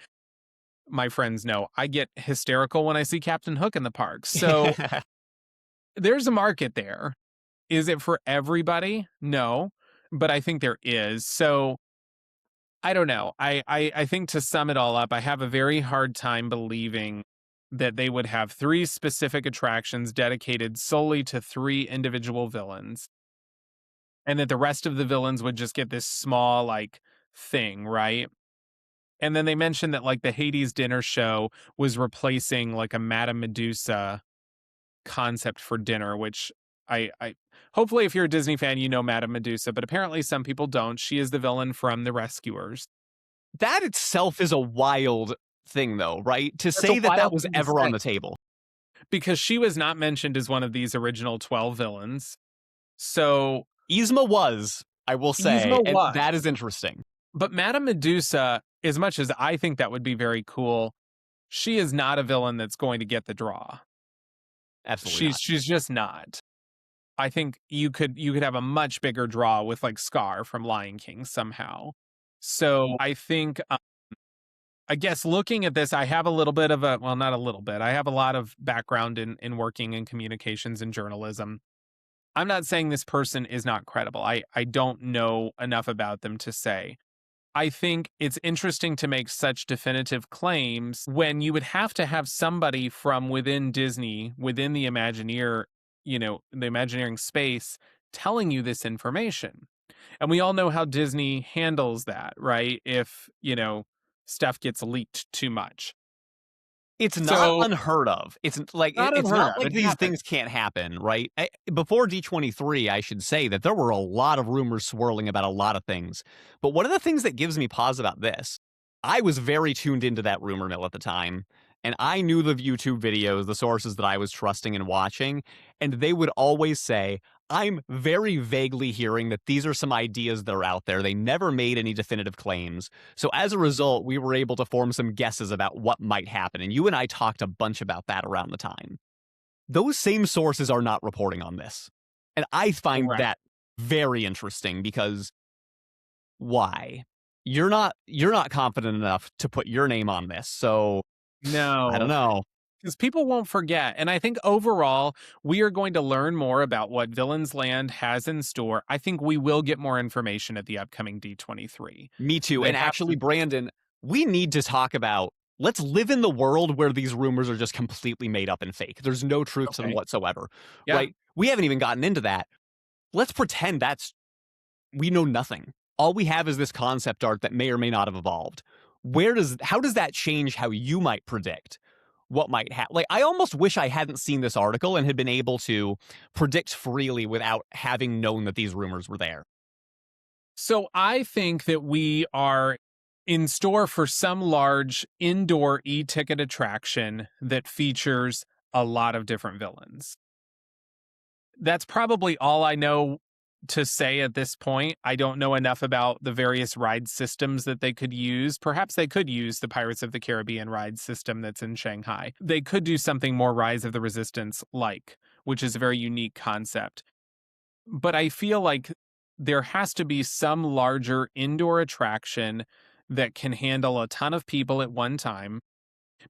my friends know I get hysterical when I see Captain Hook in the park, so there's a market there. Is it for everybody? No, but I think there is. So, I don't know. I think to sum it all up, I have a very hard time believing that they would have 3 specific attractions dedicated solely to 3 individual villains, and that the rest of the villains would just get this small, like, thing, right? And then they mentioned that, like, the Hades dinner show was replacing, like, a Madame Medusa concept for dinner, which I hopefully, if you're a Disney fan, you know Madame Medusa, but apparently some people don't. She is the villain from The Rescuers. That itself is a wild thing, though, right? To That's a say that that wild was thing to ever on say, the table. because she was not mentioned as one of these original 12 villains. So Yzma was, I will say, Yzma and was. that is interesting. But Madame Medusa, as much as I think that would be very cool, she is not a villain that's going to get the draw. Absolutely She's not. she's just not. I think you could have a much bigger draw with like Scar from Lion King somehow. So I think I guess looking at this, I have a little bit of a, well, not a little bit. I have a lot of background in working in communications and journalism. I'm not saying this person is not credible. I don't know enough about them to say. I think it's interesting to make such definitive claims when you would have to have somebody from within Disney, within the Imagineer, the Imagineering space telling you this information. And we all know how Disney handles that, right? If, stuff gets leaked too much. It's not So, unheard of. not It's unheard not of. like It these happens. things can't happen, right? Before D23, I should say that there were a lot of rumors swirling about a lot of things. But one of the things that gives me pause about this, I was very tuned into that rumor mill at the time, and I knew the YouTube videos, the sources that I was trusting and watching, and they would always say, I'm very vaguely hearing that these are some ideas that are out there. They never made any definitive claims. So as a result, we were able to form some guesses about what might happen. And you and I talked a bunch about that around the time. Those same sources are not reporting on this. And I find Correct. that very interesting because why? You're not confident enough to put your name on this. So I don't No. know. Because people won't forget. And I think overall, we are going to learn more about what Villains Land has in store. I think we will get more information at the upcoming D23. Me too. They And have actually, to. Brandon, we need to talk about let's live in the world where these rumors are just completely made up and fake. There's no truth to them Okay. whatsoever, Yeah. right? We haven't even gotten into that. Let's pretend that's we know nothing. All we have is this concept art that may or may not have evolved. How does that change how you might predict what might happen? Like, I almost wish I hadn't seen this article and had been able to predict freely without having known that these rumors were there. So I think that we are in store for some large indoor e ticket attraction that features a lot of different villains. That's probably all I know to say at this point. I don't know enough about the various ride systems that they could use. Perhaps they could use the Pirates of the Caribbean ride system that's in Shanghai. They could do something more Rise of the Resistance like, which is a very unique concept. But I feel like there has to be some larger indoor attraction that can handle a ton of people at one time,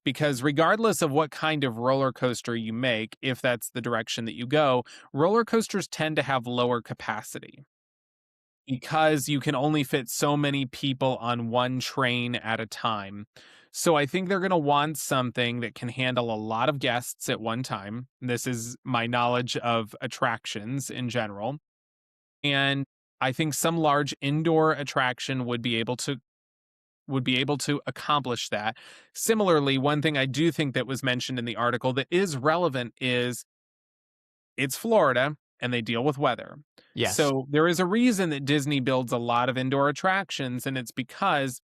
because regardless of what kind of roller coaster you make, if that's the direction that you go, roller coasters tend to have lower capacity because you can only fit so many people on one train at a time. So I think they're going to want something that can handle a lot of guests at one time. This is my knowledge of attractions in general. And I think some large indoor attraction would be able to accomplish that. Similarly, one thing I do think that was mentioned in the article that is relevant is it's Florida and they deal with weather. Yes. So there is a reason that Disney builds a lot of indoor attractions, and it's because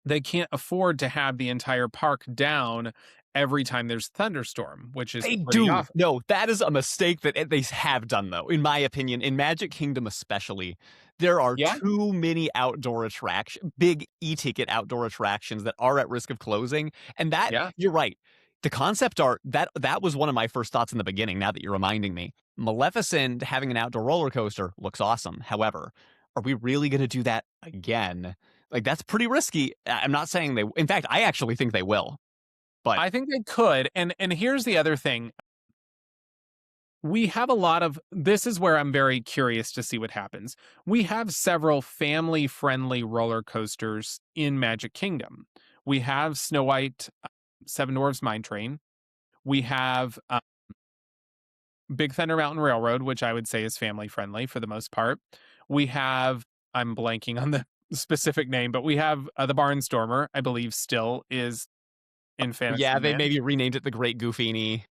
they can't afford to have the entire park down every time there's a thunderstorm, which is They pretty do. often. No, that is a mistake that they have done, though, in my opinion. In Magic Kingdom, especially, there are Yeah, too many big e-ticket outdoor attractions that are at risk of closing. And that, yeah. you're right. The concept art, that was one of my first thoughts in the beginning, now that you're reminding me. Maleficent having an outdoor roller coaster looks awesome. However, are we really going to do that again? Like, that's pretty risky. I'm not saying in fact, I actually think they will. But I think they could. And here's the other thing. We have a lot of this is where I'm very curious to see what happens. We have several family friendly roller coasters in Magic Kingdom. We have Snow White, Seven Dwarfs Mine Train. We have Big Thunder Mountain Railroad, which I would say is family friendly for the most part. We have, I'm blanking on the specific name, but we have the Barnstormer, I believe, still is in yeah, they Fantasyland. maybe renamed it the Great Goofini.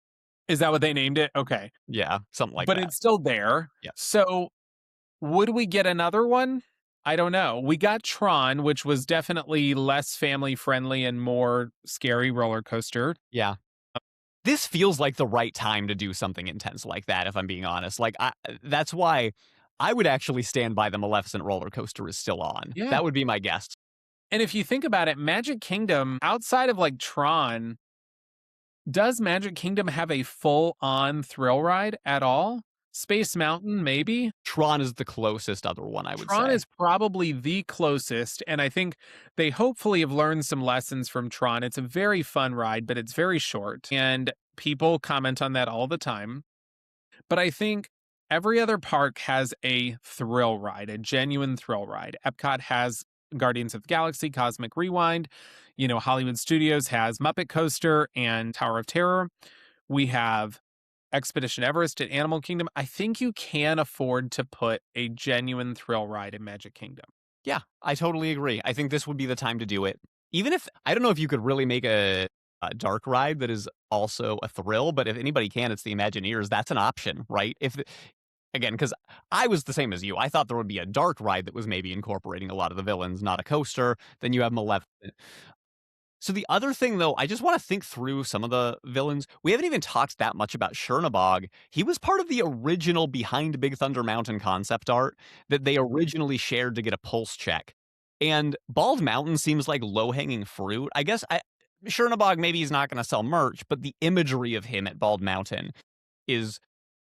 Is that what they named it? Okay. Yeah, something like But that. it's still there. Yeah. So would we get another one? I don't know. We got Tron, which was definitely less family friendly and more scary roller coaster. Yeah. This feels like the right time to do something intense like that, if I'm being honest. That's why I would actually stand by the Maleficent roller coaster is still on. Yeah. That would be my guess. And if you think about it, Magic Kingdom, outside of like Tron, does Magic Kingdom have a full on thrill ride at all? Space Mountain, maybe. Tron is the closest other one, I would Tron say. is probably the closest, and I think they hopefully have learned some lessons from Tron. It's a very fun ride, but it's very short, and people comment on that all the time. But I think every other park has a thrill ride, a genuine thrill ride. Epcot has Guardians of the Galaxy, Cosmic Rewind. Hollywood Studios has Muppet Coaster and Tower of Terror. We have Expedition Everest at Animal Kingdom. I think you can afford to put a genuine thrill ride in Magic Kingdom. Yeah, I totally agree. I think this would be the time to do it. Even if I don't know if you could really make a dark ride that is also a thrill, but if anybody can, it's the Imagineers. That's an option, right? Again, because I was the same as you. I thought there would be a dark ride that was maybe incorporating a lot of the villains, not a coaster. Then you have Maleficent. So the other thing, though, I just want to think through some of the villains. We haven't even talked that much about Chernabog. He was part of the original Behind Big Thunder Mountain concept art that they originally shared to get a pulse check. And Bald Mountain seems like low-hanging fruit. I guess Chernabog, maybe he's not going to sell merch, but the imagery of him at Bald Mountain is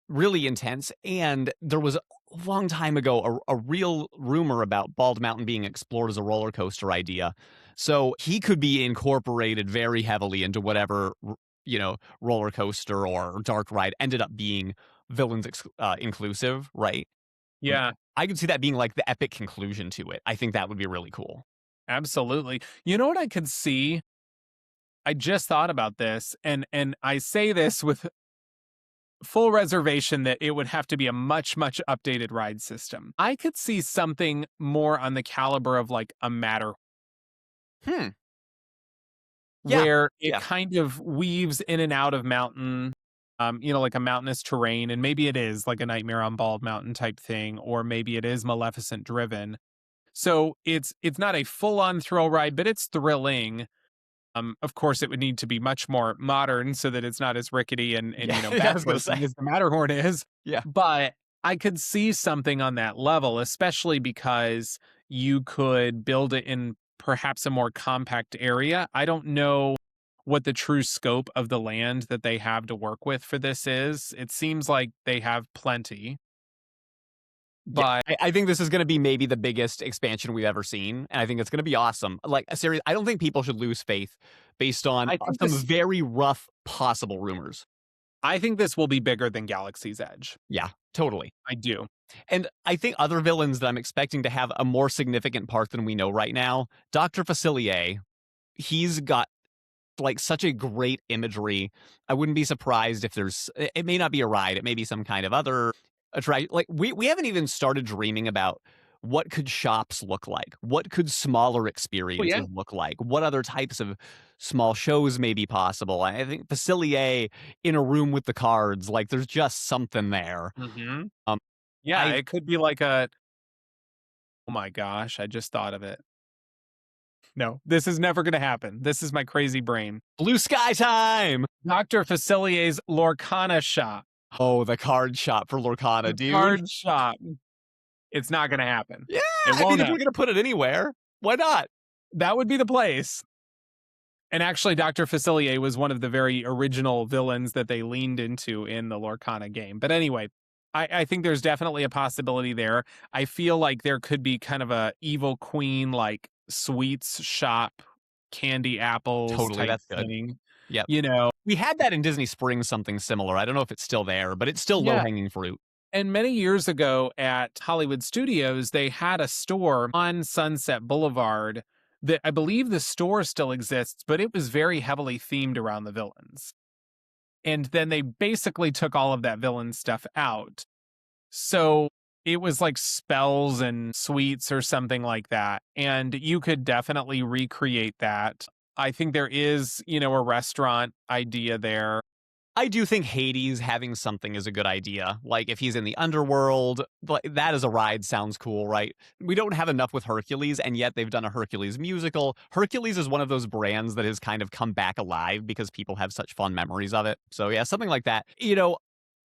really intense. And there was a long time ago a real rumor about Bald Mountain being explored as a roller coaster idea. So he could be incorporated very heavily into whatever, roller coaster or dark ride ended up being villains inclusive, right? Yeah, I could see that being like the epic conclusion to it. I think that would be really cool. absolutely. You know what I could see? I just thought about this, and I say this with full reservation that it would have to be a much, much updated ride system. I could see something more on the caliber of like a Matter, Hmm. Yeah. where it Yeah. kind of weaves in and out of mountain, like a mountainous terrain, and maybe it is like a Nightmare on Bald Mountain type thing, or maybe it is Maleficent driven. So it's not a full on thrill ride, but it's thrilling. Of course, it would need to be much more modern so that it's not as rickety and Yeah. I was gonna backwards say. as the Matterhorn is. Yeah. But I could see something on that level, especially because you could build it in perhaps a more compact area. I don't know what the true scope of the land that they have to work with for this is. It seems like they have plenty, Yeah, but I think this is going to be maybe the biggest expansion we've ever seen, and I think it's going to be awesome. Like, serious, I don't think people should lose faith based on I think some this very rough possible rumors. I think this will be bigger than Galaxy's Edge. Yeah, totally. I do. And I think other villains that I'm expecting to have a more significant part than we know right now, Dr. Facilier, he's got like such a great imagery. I wouldn't be surprised if it may not be a ride, it may be some kind of other attraction. Like we haven't even started dreaming about what could shops look like? What could smaller Oh yeah. experiences look like? What other types of small shows may be possible? I think Facilier in a room with the cards, like there's just something there. Mhm. Um, Yeah, I it could be like a oh my gosh, I just thought of it. No, this is never gonna happen. This is my crazy brain. Blue Sky time. Dr. Facilier's Lorcana shop. Oh, the card shop for Lorcana, The dude. card shop. It's not gonna happen. Yeah, It I mean, won't if you're happen. gonna put it anywhere, why not? That would be the place. And actually, Dr. Facilier was one of the very original villains that they leaned into in the Lorcana game. But anyway, I think there's definitely a possibility there. I feel like there could be kind of a evil queen, like sweets shop, candy apples Totally, type that's good. thing. Yep. You know, We had that in Disney Springs, something similar. I don't know if it's still there, but it's still yeah. low-hanging fruit. And many years ago at Hollywood Studios, they had a store on Sunset Boulevard that I believe the store still exists, but it was very heavily themed around the villains. And then they basically took all of that villain stuff out. So it was like spells and sweets or something like that. And you could definitely recreate that. I think there is, a restaurant idea there. I do think Hades having something is a good idea. Like, if he's in the underworld, like, that as a ride sounds cool, right? We don't have enough with Hercules, and yet they've done a Hercules musical. Hercules is one of those brands that has kind of come back alive because people have such fond memories of it. So, yeah, something like that.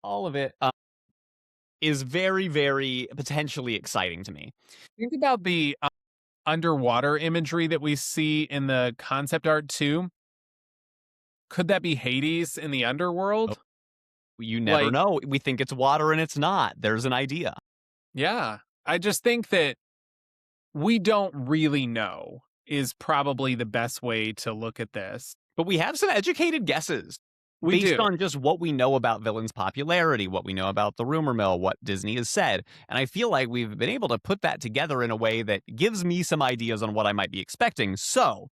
All of it is very, very potentially exciting to me. Think about the underwater imagery that we see in the concept art too. Could that be Hades in the Oh, underworld? you never Like, know. We think it's water and it's not. There's an idea. yeah. I just think that we don't really know is probably the best way to look at this. But we have some educated guesses. We based do. on just what we know about villains' popularity, what we know about the rumor mill, what Disney has said. And I feel like we've been able to put that together in a way that gives me some ideas on what I might be expecting. So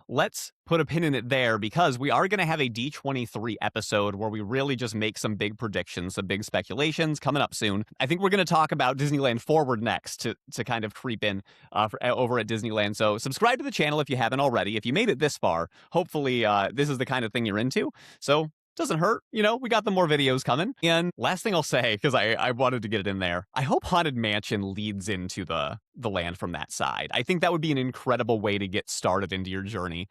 let's put a pin in it there because we are going to have a D23 episode where we really just make some big predictions, some big speculations coming up soon. I think we're going to talk about Disneyland Forward next to kind of creep in over at Disneyland. So subscribe to the channel if you haven't already. If you made it this far, hopefully this is the kind of thing you're into. So doesn't hurt. We got the more videos coming. And last thing I'll say, because I wanted to get it in there, I hope Haunted Mansion leads into the land from that side. I think that would be an incredible way to get started into your journey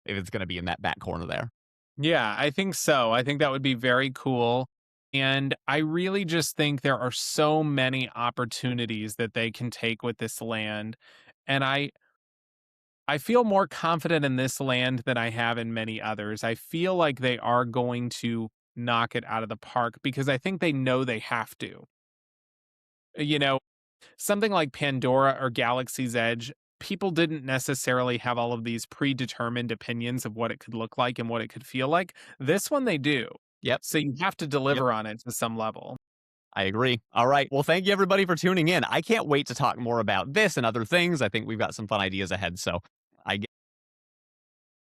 if it's going to be in that back corner there. Yeah, I think so. I think that would be very cool. And I really just think there are so many opportunities that they can take with this land. And I feel more confident in this land than I have in many others. I feel like they are going to knock it out of the park because I think they know they have to. You know, something like Pandora or Galaxy's Edge, people didn't necessarily have all of these predetermined opinions of what it could look like and what it could feel like. This one they do. Yep. So you have to Yep. deliver on it to some level. I agree. All right. Well, thank you everybody for tuning in. I can't wait to talk more about this and other things. I think we've got some fun ideas ahead. So